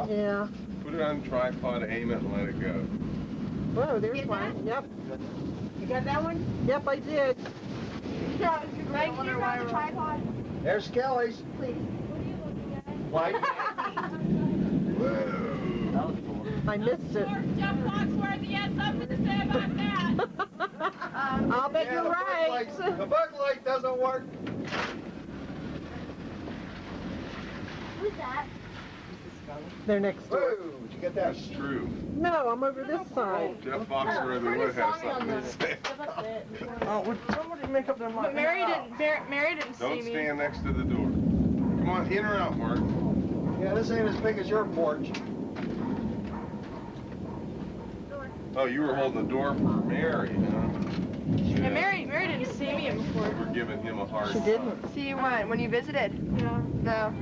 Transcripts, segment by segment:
Yeah. Put it on tripod, aim it, and let it go. Whoa, there's one. Yep. You got that one? Yep, I did. Right here on the tripod. There's Skelly's. Please. White. Whoa. I missed it. Jeff Foxworthy has something to say about that. I'll bet you're right. The bug light doesn't work. Who's that? They're next door. Whoa, did you get that? That's true. No, I'm over this side. Jeff Foxworthy would have something to say. Somebody make up their mind. But Mary didn't see Don't me. stand next to the door. Come on, in or out, Mark. Yeah, this ain't as big as your porch. Oh, you were holding the door for Mary, huh? Yeah, Mary didn't see me before. We're giving him a hard She time. didn't. See you when you visited? Yeah. No.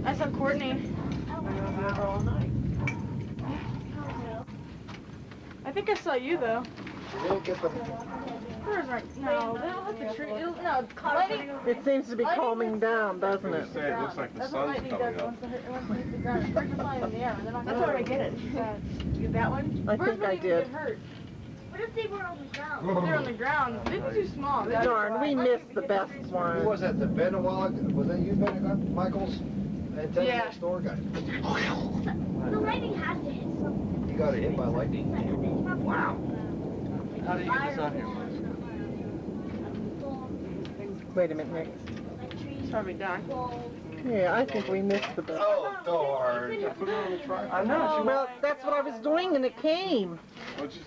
I saw Courtney. I think I saw you though. She didn't get the... Where's right? No, they don't have the tree. No, lightning. It seems to be calming down, doesn't it? Say, it looks like the That's what sun's lightning coming does up. once it hits the ground. It brings the flying in the air. That's where I get it. You get that one? I Birds think I wouldn't even did. get hurt. What if they were on the ground? They're on the ground. They'd be too small. Darn, we missed the best Who one. was that, the Ben a while ago? Was that you, Ben? Michael's? Antenna Yeah. next door guy. The lightning has to hit something. You got hit by lightning? Wow. How do you get this on here? Wait a minute, Nick. It's probably done. Yeah, I think we missed the best. Oh, darn. I know. Well, that's what I was doing and it came. Well, just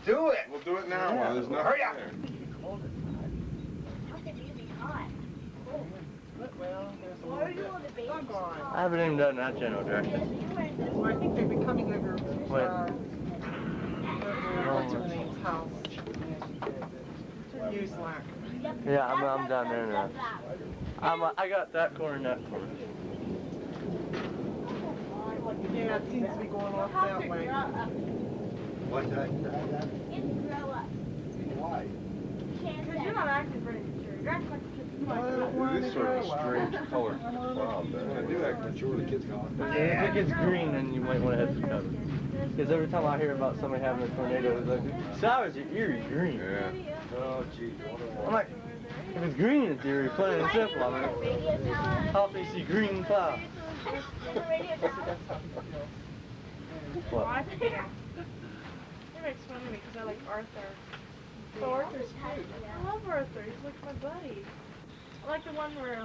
Do it. we'll do it now while there's nothing Hurry up. there. Well, there's a Why are you on the base? I haven't even done that general direction. Well, I think they've been coming over, Wait. what's her name's house? Uslack. Yeah, I'm down there now. I got that corner and that corner. Yeah, it seems to be going off that way. What's that? Grow up. Why? Because you're not acting very mature. You're acting like a kid. It is sort of a strange color cloud there. I do that mature the kids go. If it gets green, then you might want to head for cover. Because every time I hear about somebody having a tornado, it's like, Cyrus, your ear's green. Yeah. Oh, gee. I'm like, if it's green, it's eerie, plain and simple. I mean, how often you see green clouds? What? He makes fun of me because I like Arthur. So Arthur's cute. I love Arthur. He's like my buddy. I like the one where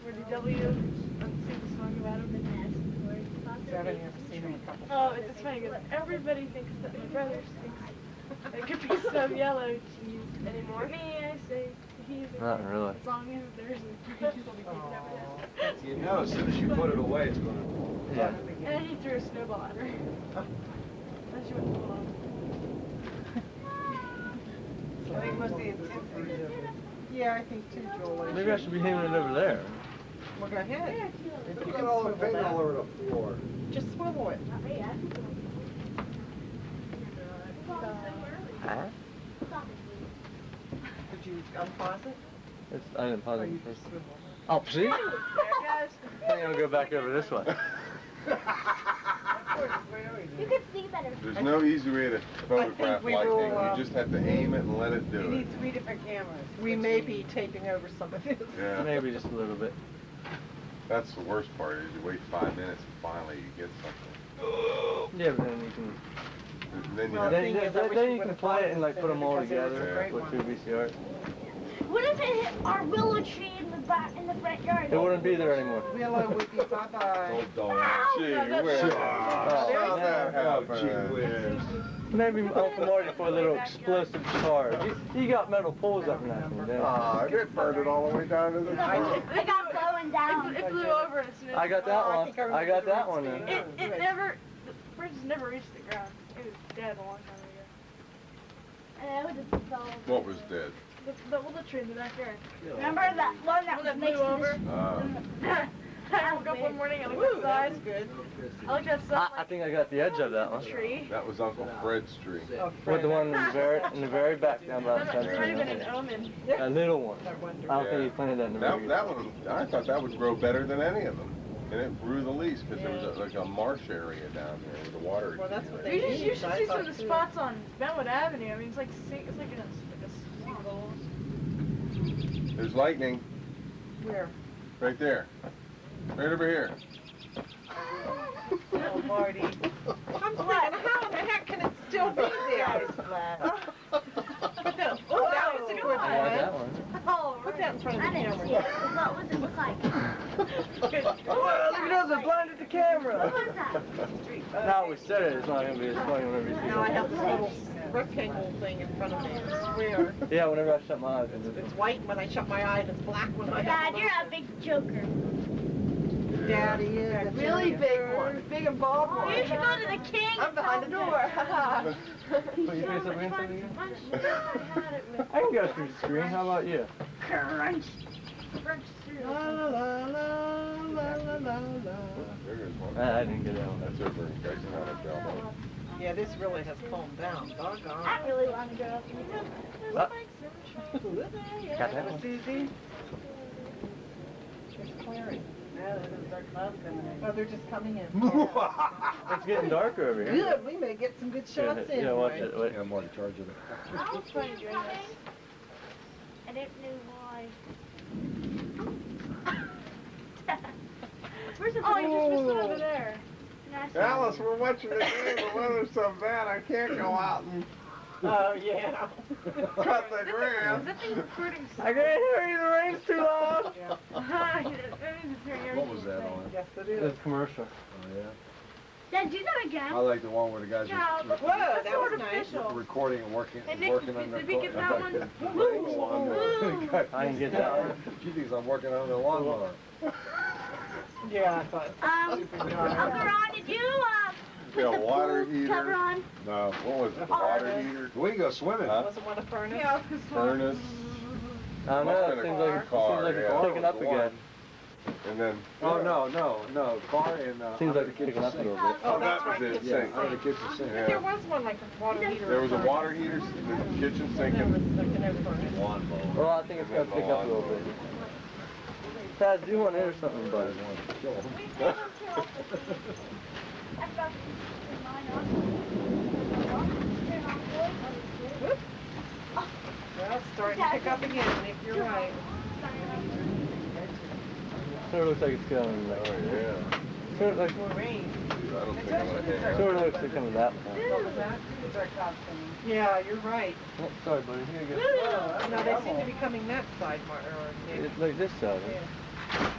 DW sings a song about him. Oh, it's funny because everybody thinks that my brother thinks it could be some yellow cheese anymore. Me, I say he's Not really. as long as there's a breeze, will be taken over. You know, as soon as you put it away, it's going to... Yeah. And then he threw a snowball at her. Then she went to pull off. Yeah, I think too, Julie. Maybe I should be hanging it over there. Well, go ahead. If you Look can at all the swivel paint that. all over the floor. Just swivel it. Huh? Did you unpause it? I didn't pause Or it you first. just swivel it? Oh, see? I'm gonna go back over this way. You could see better. There's no easy way to photograph we lightning. will, You just have to aim it and let it do it. 3 different cameras. We may be taping over some of this. Yeah. Maybe just a little bit. That's the worst part is you wait 5 minutes and finally you get something. Yeah, but then you can. And then you Well, have the thing is, I wish Then we you can would've play it and like thought put them all because it was a together great with one. 2 VCRs. What if it hit our willow tree in the back in the front yard? It wouldn't be there anymore. Willow would be bye-bye. Gee that's whiz. true. How'd that Oh, gee happen? whiz. Maybe Uncle Marty for a little explosive charge. You got metal poles up in that thing, didn't you? Aw, it burned it all the way down to the I got blowing down. It flew over and snowed. I got that one. I got that one then. It never, the bridge never reached the ground. It was dead a long time ago. And I would just fell. What was dead? The willow tree in the backyard. Remember that one that When was it next flew to over. I woke up one morning, I looked Woo, outside. that's good. I looked outside. I think I got the edge of that one. Tree. That was Uncle Fred's tree. Oh, With the Fred. one in the very back down by the It's not even fence. an omen. A little one. I wonder. I don't think he planted that in the very That one, I thought that would grow better than any of them. And it grew the leaves because there was like a marsh area down there where the water. Well, that's what You they should, need. you should I see some thought of the too. spots on Benwood Avenue. I mean, it's like it's like a swamp. There's lightning Where? right there. Right over here. Oh, Marty. I'm thinking, how in the heck can it still be there? Put that, oh, that was a good I like that one. one. Oh, Put that in front of I the didn't camera. see it. What was it look like? Oh, look at those, it blinded the camera. What was that? Now we said it, it's not going to be as funny whenever you see Now I it. have this little rectangle thing in front of me. It's square. Yeah, whenever I shut my eyes. It's white when I shut my eye and it's black when I Dad, you're a big joker. Daddy is a Really joker. big one. Big and bald one. You should go to the king. I'm behind the door. Put your face up against it again? I can go through the screen, how about you? Crunch. Crunch La la la la la la la la. There is one. I didn't get that one. That's over in Guyton at Belmont. Yeah, this really has calmed down. Doggone. I really want to go up there. Got that one? Susie? It's clearing. Oh, they're just coming in. It's getting darker over here. Good, we may get some good shots in. Yeah, watch Roy. it. Wait. I'm more in charge of it. I was coming. I didn't know why. Where's the Oh, you just missed it over there. Alice, we're watching the game. The weather's so bad I can't go out and Oh, yeah. cut the grass. That thing's recording. I can't hear you, the rain's too loud. What was that on? Yes, it It's is. a commercial. Oh, yeah? Dad, do that again. I like the one where the guys Yeah, are but Whoa, that's that was sort of nice. official. recording and working, Hey, Nick, working on their did we get that one? I didn't get that one. She thinks I'm working on the lawnmower. Yeah, I thought. Uncle Ron, did you put Yeah, the water pool heater. cover on? No, what was it? Water heater? We can go swimming. Huh? Wasn't one a furnace? Yeah, because Furnace. I don't know, Must've it been seems a like, car, it seems like yeah. it's picking up That was the again. And then. Oh, no, car and, Seems like the it's picking up a little bit. Oh, that's that was right, it. kitchen Yeah, Sink. under the kitchen sink. But there was one like a water heater. There was a furnace. water heater, the kitchen sink, There was and like an air furnace. Lawnmower. Well, I think it's going to pick up a little bit. Taz, do you want to enter something, buddy? I forgot to turn mine on. Well, it's starting to pick up again, Nick, you're right. Sort of looks like it's coming. oh yeah. Sort of, like, I don't think I'm gonna hang out. sort of looks like coming that way. What was that? Yeah, you're right. Oh, sorry, buddy. Here you go. No, they seem to be coming that side, Martin, or Nick. It's like this side. Yeah.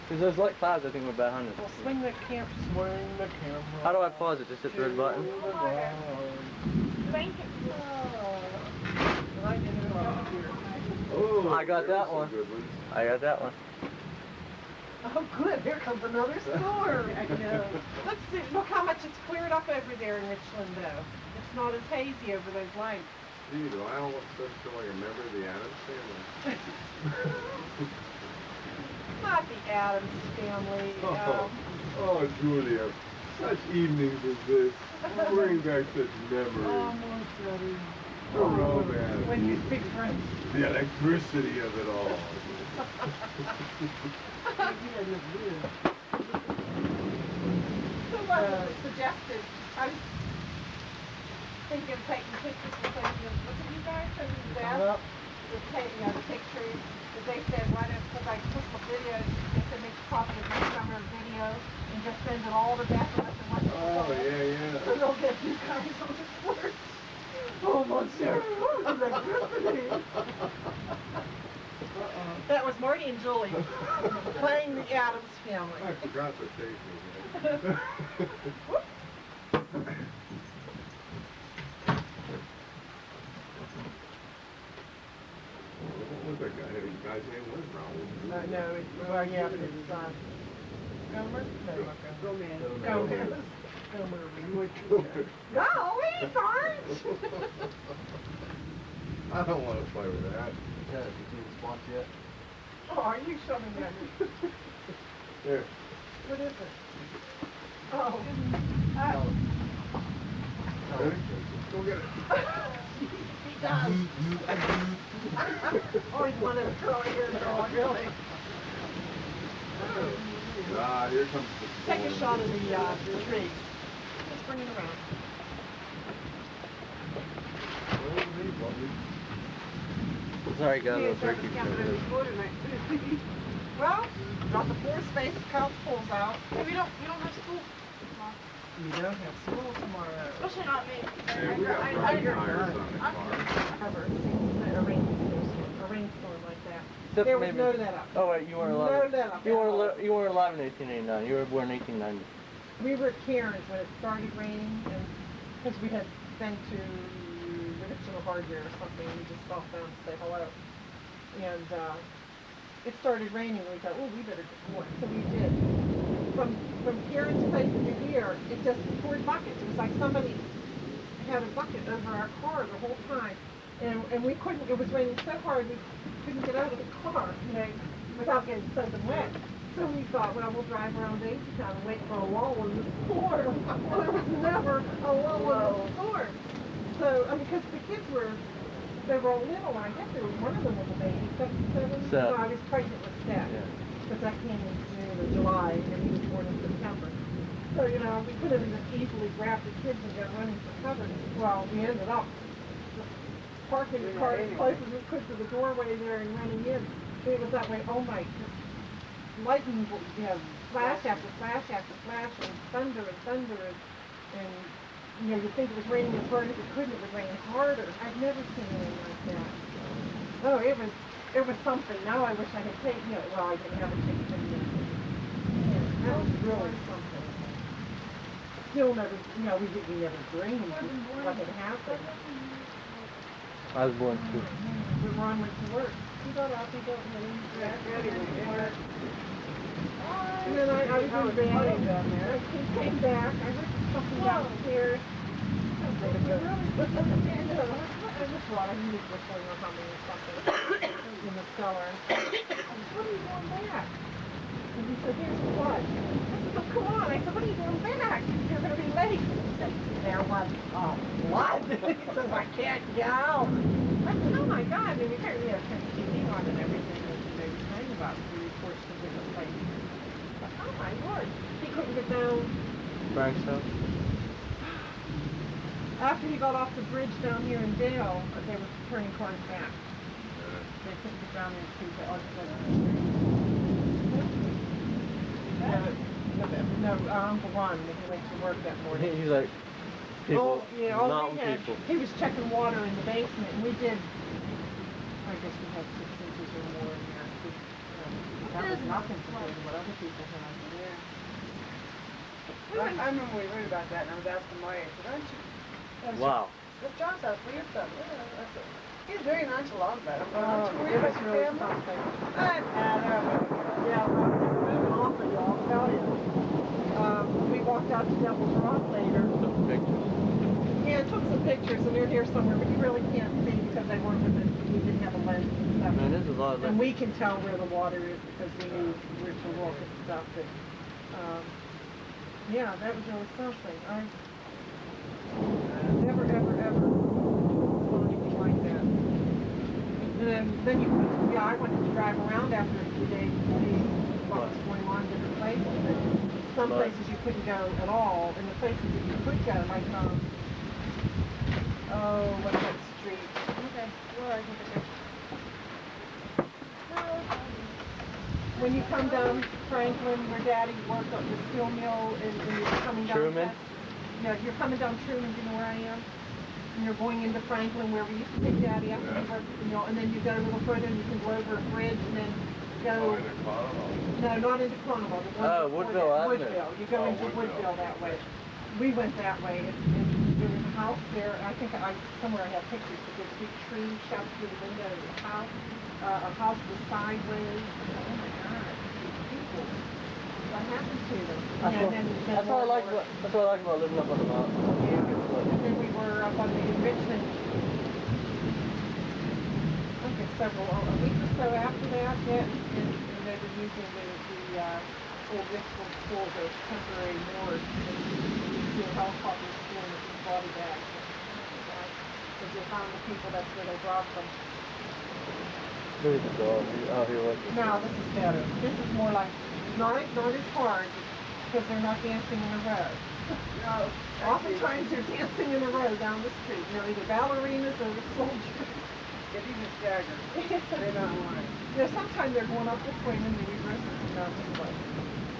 Because those light clouds, I think, were behind us. Well, swing the camera. Swing the camera. How do I pause it? Just hit the red button? Oh, I got that one. I got that one. Oh, good. Here comes another storm. I know. Let's see. Look how much it's cleared up over there in Richland, though. It's not as hazy over those lights. Gee, do I almost feel like a member of the Addams family? Not the Addams family. Oh, Julia, such evenings as this bring back such memories. Almost ready. The romance, When you speak French. the electricity of it all. Suggested. I was thinking of taking pictures and taking them. Was it you guys or you guys? With taking, the pictures. But they said, why don't, because I took my videos, they said make a copy of my summer video and just send it all to Beth and let them watch it. Oh, yeah. So they'll get you guys on the sports. Oh, my electricity. That was Marty and Julie playing the Addams family. I forgot the tape was What was that guy's name was Raoul? No, well, yeah, but it's, Gomer? No, not Gomer. Gomez. Gomer. No, we aren't! I don't want to play with that. Taz, you see the spots yet? Oh, are you showing that? Here. What is it? Oh. Ready? Go get it. He does. Always wanted to throw a hair dog, really. Ah, here comes the Take a storm. shot of the tree. Just bring it around. Sorry, got a little Yeah, that turkey. was counting on his motor night. Well, got the 4 space couch pulls out. Hey, we don't have school. You don't have school tomorrow. Especially not me. Hey, we got I flat tires on the car. Ever since a rainstorm like that. Except There was maybe- no let up. Oh wait, you weren't No alive. let up. You weren't alive in 1889. You were born in 1890. We were at Karen's when it started raining, and because we had been to Richmond Hardware or something, we just stopped down to say hello. And it started raining, and we thought, oh, we better get going. So we did. From Karen's place to here, it just poured buckets. It was like somebody had a bucket over our car the whole time. And we couldn't, it was raining so hard, we couldn't get out of the car, you know, without getting soaking wet. So we thought, well, we'll drive around Daisy-Town and wait for a lull in the storm. Well, there was never a lull in the storm. So, because the kids they were all little, I guess one of them was a baby, 7. So- No, I was pregnant with Steph. Yeah. Because that came in June or July, and he was born in September. So, you know, we could have just easily grabbed the kids and go running for cover. Well, we ended up parking the car as close as we could to the doorway there and running in. It was that way, oh my, just lightning, you know, flash after flash after flash, and thunder, and you know, you'd think it was raining as hard as it couldn't, it was raining harder. I've never seen anything like that. Oh, it was something. Now I wish I had taken, you know, well, I didn't have a ticket in there. Yeah, that was really something. You'll never, you know, we never dreamed what had happened. I was born too. We Ron went to work. He got up, he got ready to work. And then I was in bed. He came back. I heard something downstairs. I just thought I knew whistling or humming or something in the cellar. I said, what are you doing back? And he said, here's the flood. I said, oh, come on. I said, what are you doing back? You're going to be late. He said, there was a flood. He says, I can't go. I said, oh my God. And we turned the TV on and everything that they were saying about the reports to different places. Oh my Lord. He couldn't get down. Frank's house? After he got off the bridge down here in Dale, they were turning cars back. They couldn't get down into the No, Uncle Ron, when he went to work that morning. He's like, people, all mountain we had, people. he was checking water in the basement, and we did, I guess we had 6 inches or more in there. That was nothing compared to what other people had. I remember we heard about that, and I was asking Maya, I said, aren't you? Wow. That's John's house, weird stuff. I said, he's very nonchalant about it. Oh, Aren't you it worried was about your really family? something. Yeah, Yeah, moving off of y'all about it. We walked out to Devil's Rock later. Some pictures. Yeah, took some pictures, and they're here somewhere, but you really can't see because they weren't with it. We didn't have a lens and stuff. Man, this is a lot of And we can tell where the water is because we knew where to look and stuff. And, yeah, that was really something. I never, ever, ever saw anything like that. And then I wanted to drive around after a few days to see what was going on in different places. And some places you couldn't go at all, and the places that you could go, like, what's that street? Okay. Well, I think it's When you come down Franklin, where Daddy worked at the steel mill, and you're coming down... Truman? Yeah, you're coming down Truman, you know where I am? And you're going into Franklin, where we used to take Daddy up, and he worked at the mill, and then you go a little further, and you can go over a bridge, and then go... No, not into Carnival. The one before Woodville that. Avenue. Woodville. You go into Woodville that way. We went that way, and there was a house there, I think somewhere I have pictures, but there's a big tree shoved through the window of the house. A house was sideways. Oh my God. People. What happened to them? That's what I like about living up on the mountain. Yeah. And then we were up on the Richmond. I think a week or so after that, and they were using the old Richmond school, the temporary morgue, and the helicopter school with these body bags. Because they found the people, that's where they brought them. Look at the dog. He's out here looking. No, this is better. This is more like Not as hard, because they're not dancing in a row. No. Oftentimes they're dancing in a row down the street. Either ballerinas or soldiers. Get even staggered. They're not lying. Sometimes they're going up this way and then they reverse it down this way.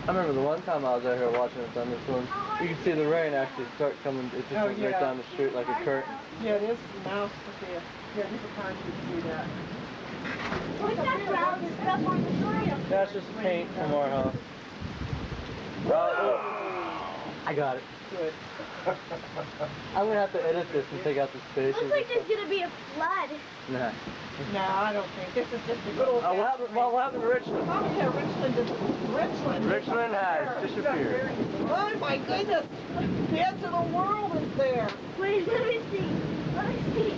I remember the one time I was out here watching a thunderstorm, you could see the rain actually start coming, it just went right down the street like a curtain. Yeah, it is now, Sophia. Yeah, different times you can see that. What's that brown stuff on the sign? That's just paint from our house. I got it. Good. I'm gonna have to edit this and take out the spaces. Looks like there's gonna be a flood. Nah. No, I don't think. This is just a good old... What happened to Richland? Oh, yeah, Richland. Richland has disappeared. Oh, my goodness. The edge of the world is there. Wait, let me see. Let me see.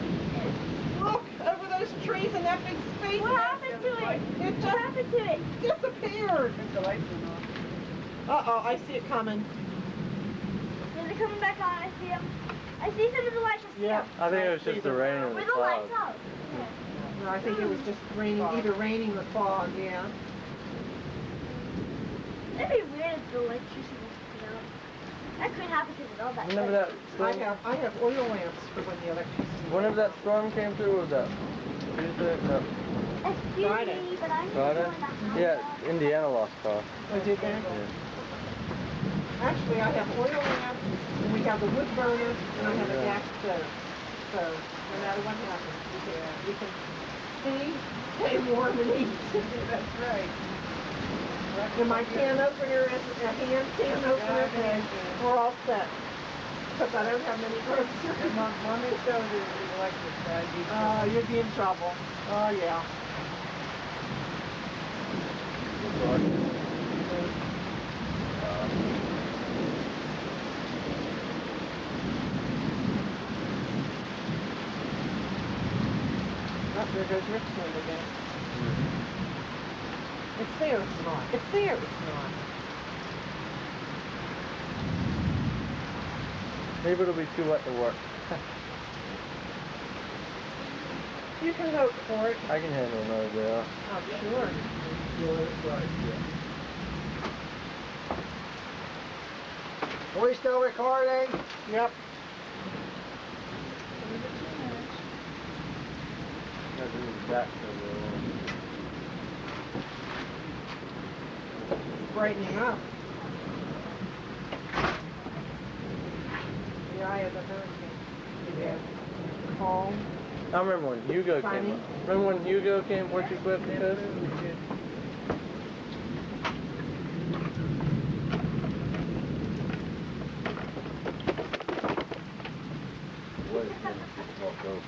Look, over those trees and that big space. What happened to it? It What just happened to it? disappeared. The lights are on. Uh-oh, I see it coming. Is it coming back on? I see them. I see some of the lights. I see them. I think it was just the rain and the Where the lights clouds. out? No, I think it was just raining, either raining or fog, yeah. It'd be weird if the electricity was out. That could happen because of all that. Remember that storm? I have oil lamps for when the electricity... Whenever that storm came through, what was that? Tuesday? No. Excuse Friday. me, but I'm Friday? going to Yeah, Indiana lost power. Oh, did they? Yeah. Actually, I have oil lamps, and we have the wood burner, and I have a gas stove. So, no matter what happens, we can see, stay warm and eat. That's right. And my can opener is a hand can opener, and we're all set. Because I don't have many groceries. And Mommy showed her the electric side. You'd be in trouble. Oh, yeah. Oh, there goes Richmond again. It's there, it's not. It's there, it's not. Maybe it'll be too wet to work. You can vote for it. I can handle another day off. Oh, sure. Are we still recording? Yep. Gotta do the back cover. Brightening up. The eye of the hurricane. Yeah. Calm. I remember when Hugo Funny. came. Remember when Hugo came Port equipped to us? Walk over.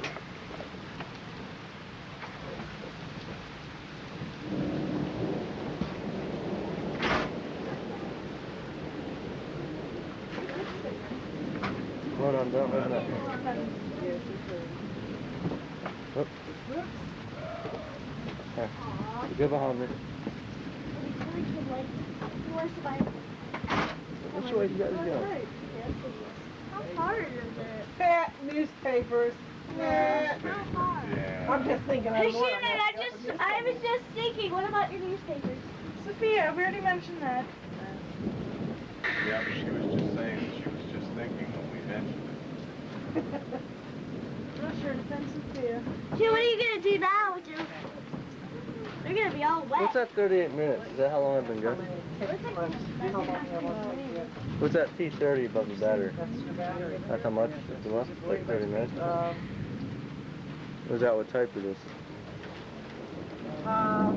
Hold on, don't open up. Oop. Here. Go behind me. Which way you guys go? How hard is it? Fat newspapers. Nah. How hard? I'm just thinking Hey, I'm more than Shannon, that. I was just thinking, what about your newspapers? Sophia, we already mentioned that. Yeah, but she was just saying, she was just thinking when we mentioned it. I'm not sure, depends Sophia. Hey, what are you gonna do now with your... They're gonna be all wet. What's that 38 minutes? Is that how long I've been How going? many takes lunch? How long I want to take it? What's that T30 above the battery? That's your battery. That's how much? It's about like 30 minutes. Is that what type it is? I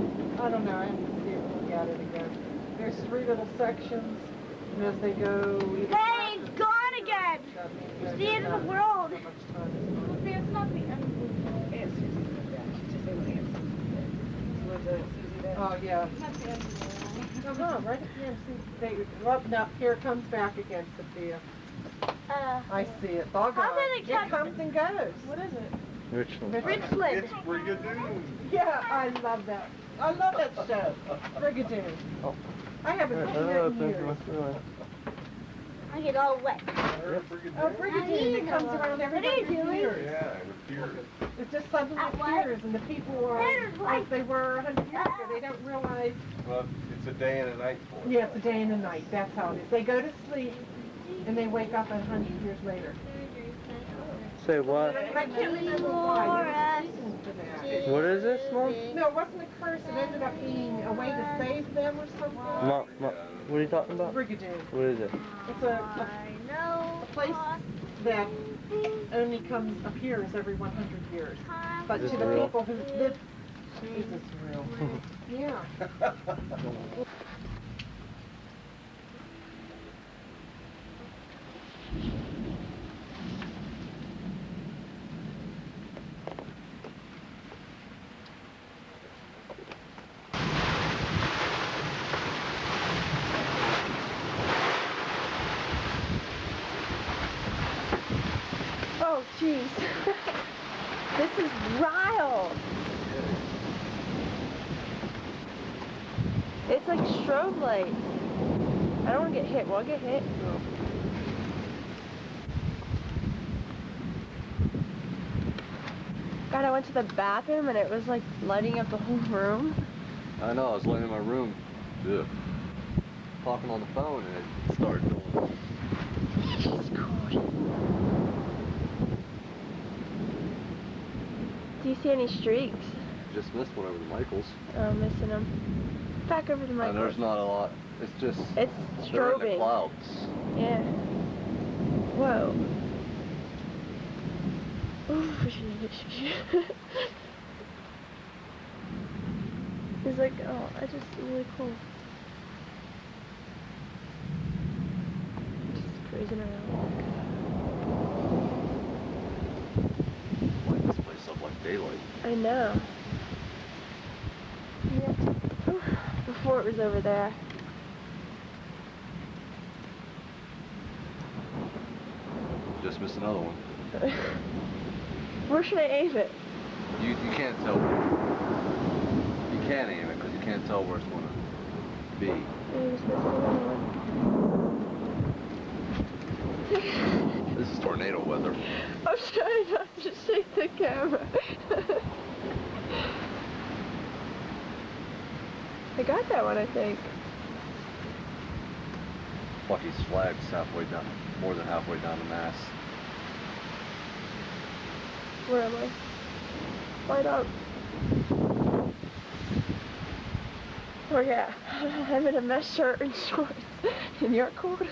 don't know. I have to see it, look at it again. There's 3 little sections, and as they go... Hey, it's gone again! It's the end of the world. See, it's not the end of the world. Aunt Susie did that. She just said Aunt Susie. Was Aunt Susie there? Oh, yeah. It's not the end of the world. Uh-huh, right at the end. See, no, here it comes back again, Sophia. I see it. Doggone. How did it come- comes and goes. What is it? Richland. Richland. It's Brigadoon. Yeah, I love that. I love that show. Brigadoon. Oh. I haven't seen that in years. I I get all wet. Oh, Brigadier, it comes around every What are you 100 doing? years. Yeah, it appeared. It just suddenly At what? appears, and the people are like they were 100 years ago. They don't realize. Well, it's a day and a night for us. Yeah, it's a day and a night. That's how it is. They go to sleep, and they wake up 100 years later. Say what? And I can't remember why. There was a reason for that. What is this, Mom? No, it wasn't a curse. It ended up being a way to save them or something. Mom, what are you talking about? Brigadier. What is it? It's a place that only appears every 100 years. But Is to this the real? people who live, is this real? Yeah. Oh, jeez. This is wild. It's like strobe light. I don't want to get hit. Will I get hit? No. God, I went to the bathroom and it was like lighting up the whole room. I know, I was laying in my room, talking on the phone, and it started going. It's cold. Do you see any streaks? Just missed one over the Michaels. Oh, I'm missing them. Back over to my And there's not a lot. It's just, It's they're in the strobing. clouds. Yeah. Whoa. It's like, oh, I just really cool. Just cruising around. Light this place up like daylight. I know. Yeah. Before it was over there. Just missed another one. Where should I aim it? You can't tell. You can't aim it because you can't tell where it's going to be. I just missed another one. This is tornado weather. I'm trying not to shake the camera. I got that one, I think. Lucky's flag's halfway down, more than halfway down the mast. Where am I? Light up. Oh yeah, I'm in a mesh shirt and shorts. And you're cold.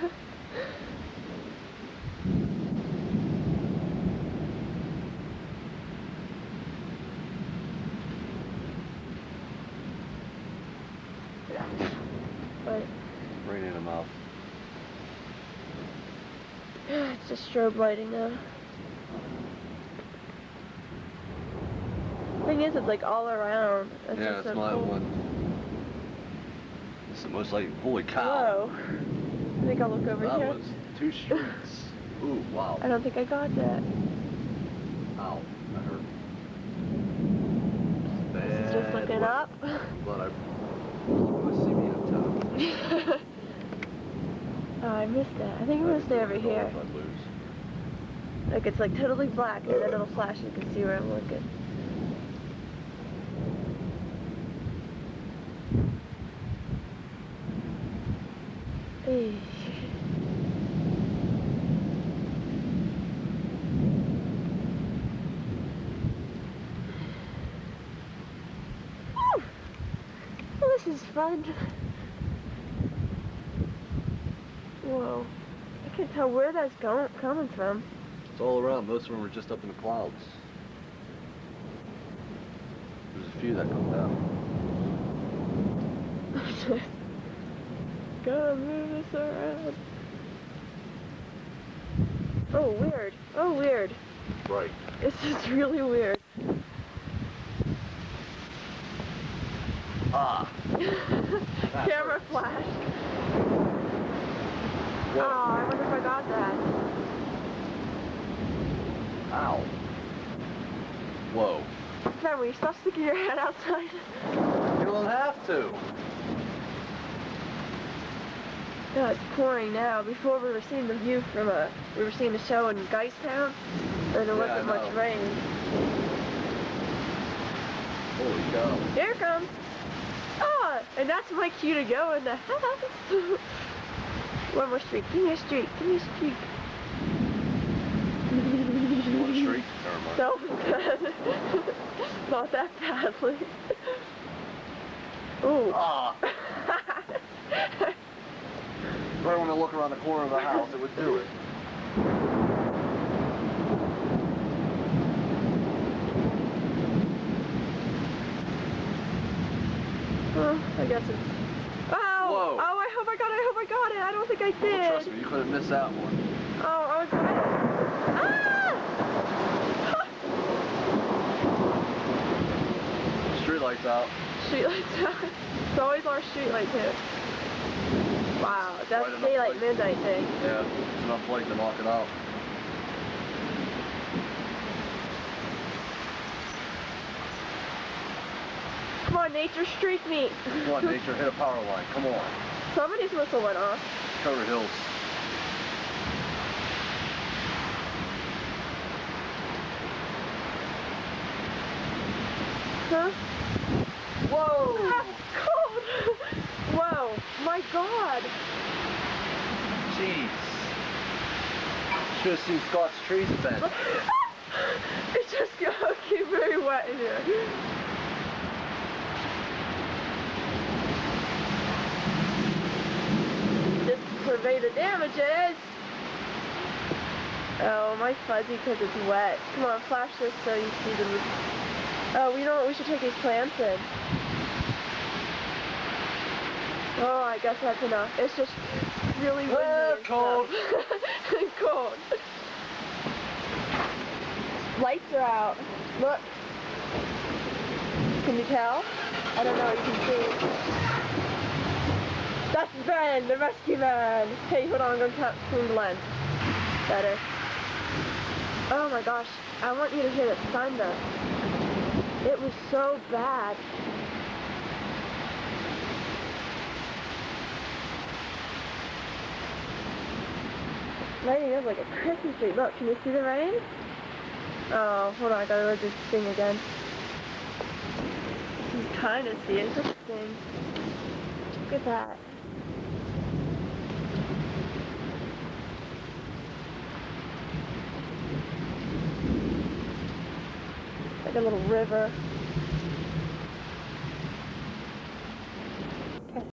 But Rain in the mouth. it's just strobe lighting now. Thing is, it's like all around. That's Yeah, just it's so my cool. one. It's the most like, holy Whoa. cow. I think I'll look over That here. was 2 streaks. Ooh, wow. I don't think I got that. Ow, that hurt. This is just looking up. But I want to see me on top. Oh, I missed that. I think I'm gonna stay over here. If I lose. Like it's like totally black, and then it'll flash. You can see where I'm looking. Eesh. Woo! Well, this is fun. Whoa. I can't tell where that's coming from. It's all around. Most of them are just up in the clouds. There's a few that come down. Gotta move this around. Oh, weird. Oh, weird. Right. This is really weird. Ah! Camera flash. Oh, I wonder if I got that. Ow. Whoa. Ben, were you supposed to get your head outside? You don't have to. Yeah, it's pouring now. Before we were seeing the view from we were seeing the show in Geistown, and there wasn't much rain. Holy cow. Here it comes. Ah, and that's my cue to go in the house. One more streak. Give me a streak. Give me a streak. You want a streak? Never mind. No, not that badly. Ooh. Ah. Right when I look around the corner of the house, it would do it. Oh, I guess it's... Oh! Whoa. Oh, I hope I got it, I hope I got it. I don't think I Oh, did. trust me, you couldn't miss that one. Oh, I was gonna... Ah! Streetlights out. Streetlights out. It's always our streetlight too. Wow, that's Right enough daylight light. midnight thing. Yeah, it's enough light to knock it out. Come on, nature, streak me. Come on, nature, hit a power line. Come on. Somebody's whistle went off. Cover hills. Huh? Whoa! Ah, cold! Whoa, my God. Jeez. Should have seen Scott's trees bend. It's just getting very wet in here. This is where the damage is. Oh, my fuzzy because it's wet. Come on, flash this so you see the... Oh, you know what? We should take these plants in. Oh, I guess that's enough. It's just really windy and cold. stuff. Cold. Lights are out. Look. Can you tell? I don't know what you can see. That's Ben, the rescue man. Hey, hold on, I'm gonna zoom the lens. Better. Oh my gosh, I want you to hear the thunder. It was so bad. Lighting up like a Christmas tree. Look, can you see the rain? Oh, hold on, I gotta read this thing again. You can kind of see it. It's just a thing. Look at that. Like a little river.